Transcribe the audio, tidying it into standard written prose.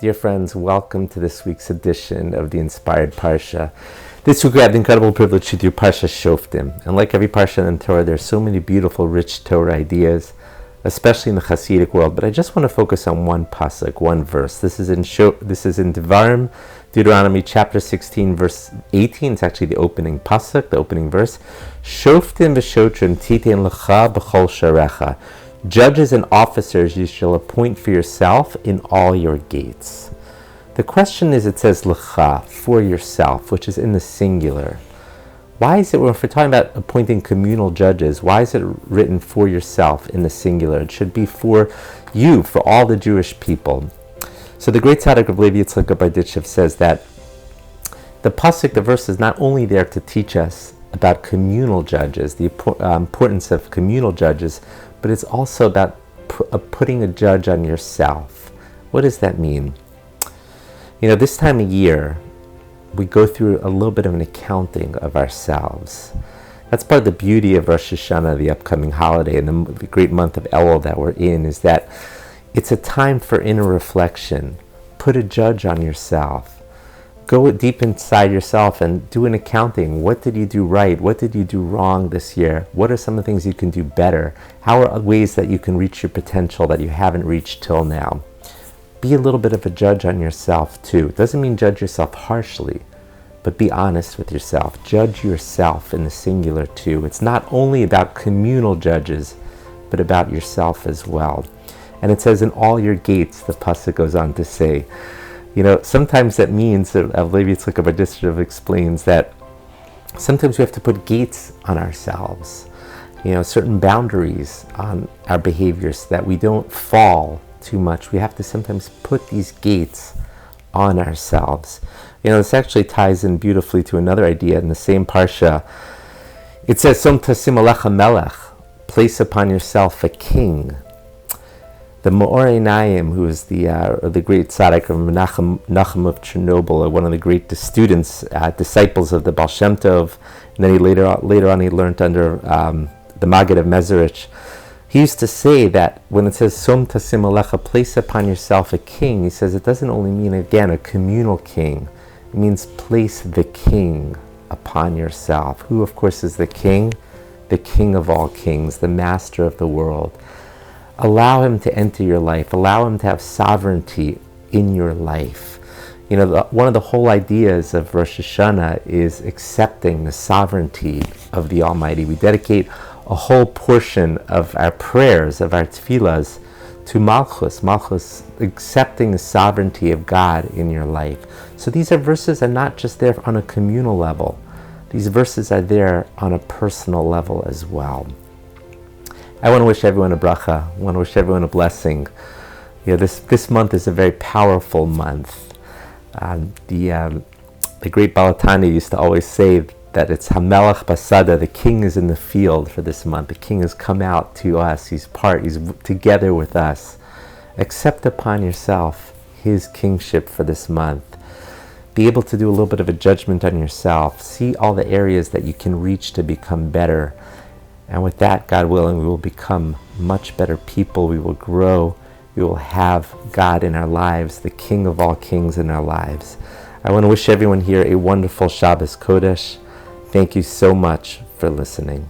Dear friends, welcome to this week's edition of the Inspired Parsha. This week we have the incredible privilege to do Parshat Shoftim. And like every Parsha in the Torah, there are so many beautiful, rich Torah ideas, especially in the Hasidic world. But I just want to focus on one pasuk, one verse. This is in Devarim, Deuteronomy chapter 16, verse 18. It's actually the opening pasuk, the opening verse. Shoftim v'shotrim titein lecha b'chol sharecha. Judges and officers you shall appoint for yourself in all your gates. The question is, it says lecha, for yourself, which is in the singular. Why is it, if we're talking about appointing communal judges, why is it written for yourself in the singular? It should be for you, for all the Jewish people. So the great tzaddik of Levi Yitzchak Berditchev says that the pasuk, the verse, is not only there to teach us about communal judges, the importance of communal judges, but it's also about putting a judge on yourself. What does that mean? You know, this time of year, we go through a little bit of an accounting of ourselves. That's part of the beauty of Rosh Hashanah, the upcoming holiday, and the great month of Elul that we're in, is that it's a time for inner reflection. Put a judge on yourself. Go deep inside yourself and do an accounting. What did you do right? What did you do wrong this year? What are some of the things you can do better? How are ways that you can reach your potential that you haven't reached till now? Be a little bit of a judge on yourself too. It doesn't mean judge yourself harshly, but be honest with yourself. Judge yourself in the singular too. It's not only about communal judges, but about yourself as well. And it says in all your gates, the pasuk goes on to say, you know, sometimes that means, Levi Yitzchak Berditchev explains that sometimes we have to put gates on ourselves, you know, certain boundaries on our behaviors so that we don't fall too much. We have to sometimes put these gates on ourselves. You know, this actually ties in beautifully to another idea in the same parsha. It says, Som tasim alecha melech, place upon yourself a king. The Me'or Einayim, who is the great tzaddik of Menachem of Chernobyl, one of the great students, disciples of the Baal Shem Tov, and then he later on he learned under the Maggid of Mezerich. He used to say that when it says Som tasim alecha, place upon yourself a king, he says it doesn't only mean, again, a communal king. It means place the king upon yourself. Who, of course, is the king? The king of all kings, the master of the world. Allow him to enter your life. Allow him to have sovereignty in your life. You know, one of the whole ideas of Rosh Hashanah is accepting the sovereignty of the Almighty. We dedicate a whole portion of our prayers, of our tefillahs, to Malchus. Malchus, accepting the sovereignty of God in your life. So these are verses that are not just there on a communal level. These verses are there on a personal level as well. I want to wish everyone a bracha. I want to wish everyone a blessing. You know, this month is a very powerful month. The great Balatani used to always say that it's Hamelach Basada, the king is in the field for this month. The king has come out to us. He's together with us. Accept upon yourself his kingship for this month. Be able to do a little bit of a judgment on yourself. See all the areas that you can reach to become better. And with that, God willing, we will become much better people. We will grow. We will have God in our lives, the King of all kings in our lives. I want to wish everyone here a wonderful Shabbos Kodesh. Thank you so much for listening.